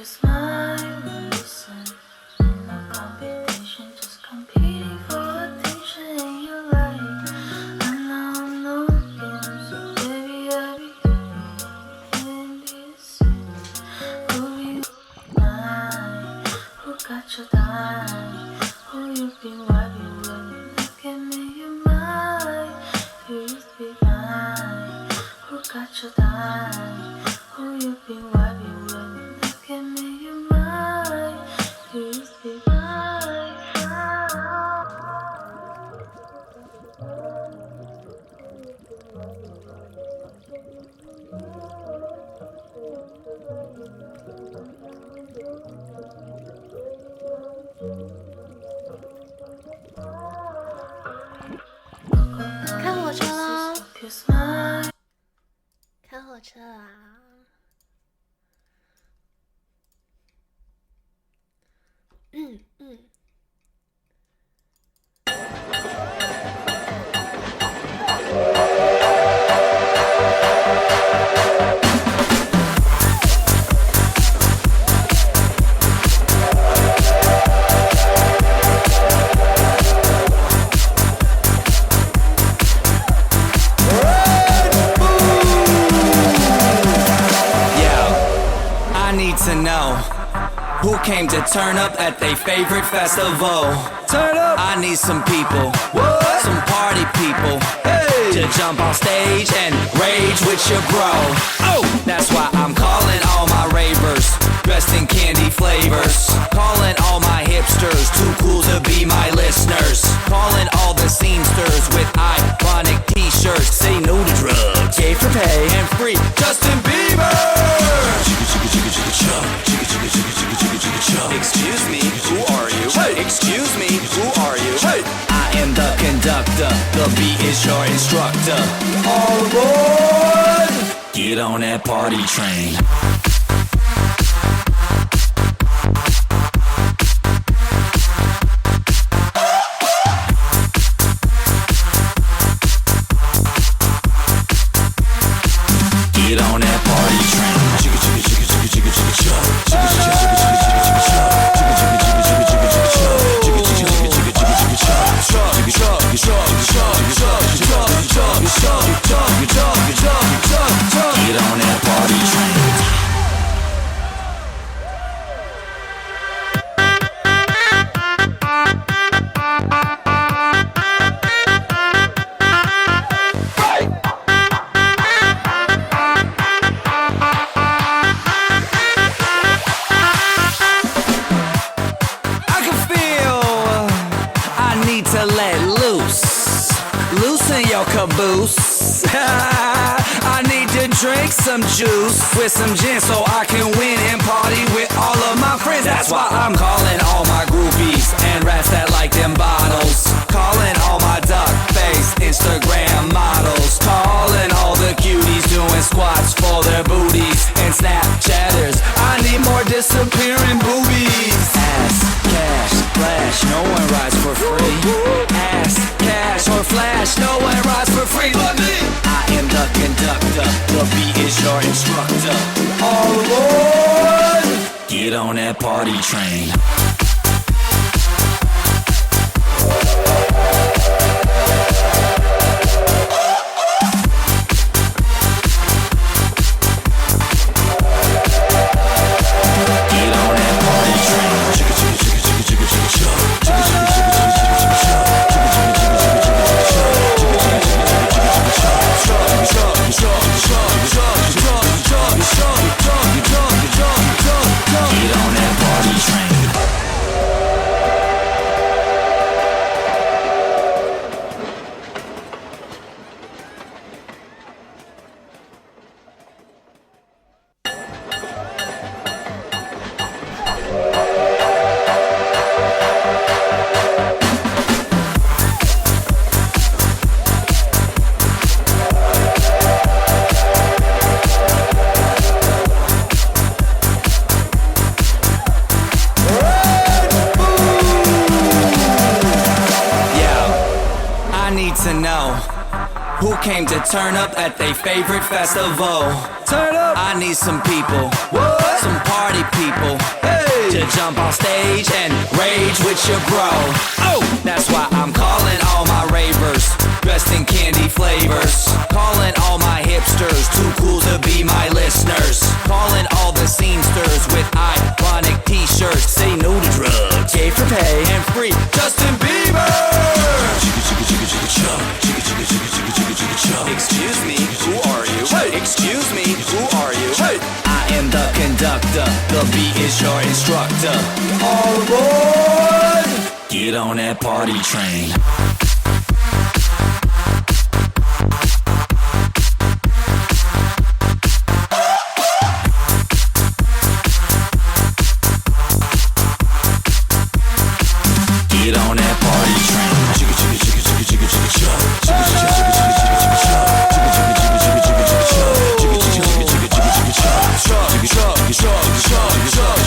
your smile and listen. No competition, just competing for attention in your life. And now I'm looking, so baby, everything be the same. Who you mine? Who got your dime? Who you been vibing when you look at me? You're mine. You used to be mine. Who got your dime? Who you been vibing when you look at me? You're mine. You used to be mine.看火车喽！ Your smile. 看火车啦！I need to know who came to turn up at their favorite festival. Turn up. I need some people, some party people, to jump on stage and rage with your bro. Oh, that's why I'm calling all my ravers, dressed in candy flavors. Calling all my hipsters, too cool to be my listeners. Calling all the scenesters with iconic t-shirts. Say no to drugs, gay for pay, and free Justin Bieber. Excuse me, who are you? Hey. Excuse me, who are you? Hey. I am the conductor, the beat is your instructor. All aboard! Get on that party train. Get on that party train. Get on that party train. I can feel I need to let loose. Loosen your caboose. I need to drink some juice with some gin so I can win and party with all of my friends. That's why I'm calling all my groupies and rats that like them bottles. Calling all my duck-faced Instagram models. Calling all the cuties doing squats for their booties. And Snapchatters, I need more disappearing boobies. Ass, cash, flash, no one rides for free. Ass, cash, or flash, no one rides for free but me. I am the conductor, the beat is your instructor. All aboard! Get on that party train. Get on that party train. came to turn up at their favorite festival. Turn up. I need some people, what? Some party people, hey, to jump on stage and rage with your bro. Oh, that's why I'm calling all my ravers, dressed in candy flavors. Calling all my hipsters, too cool to be my listeners. Calling all the scenesters with ironic t-shirts. Say no to drugs, gay for pay, and free Justin Bieber. Excuse me, who are you? Hey. Excuse me, who are you? Hey. I am the conductor, the beat is your instructor. All aboard! Get on that party train. Get on that party train. Chicka chicka chicka chicka chicka chicka chug. Chicka chicka chicka chicka chicka chicka chug. Chicka chicka chicka chicka chicka chicka chug. Chicka chicka chicka chicka chicka chicka chug. Chug chug chug chug chug.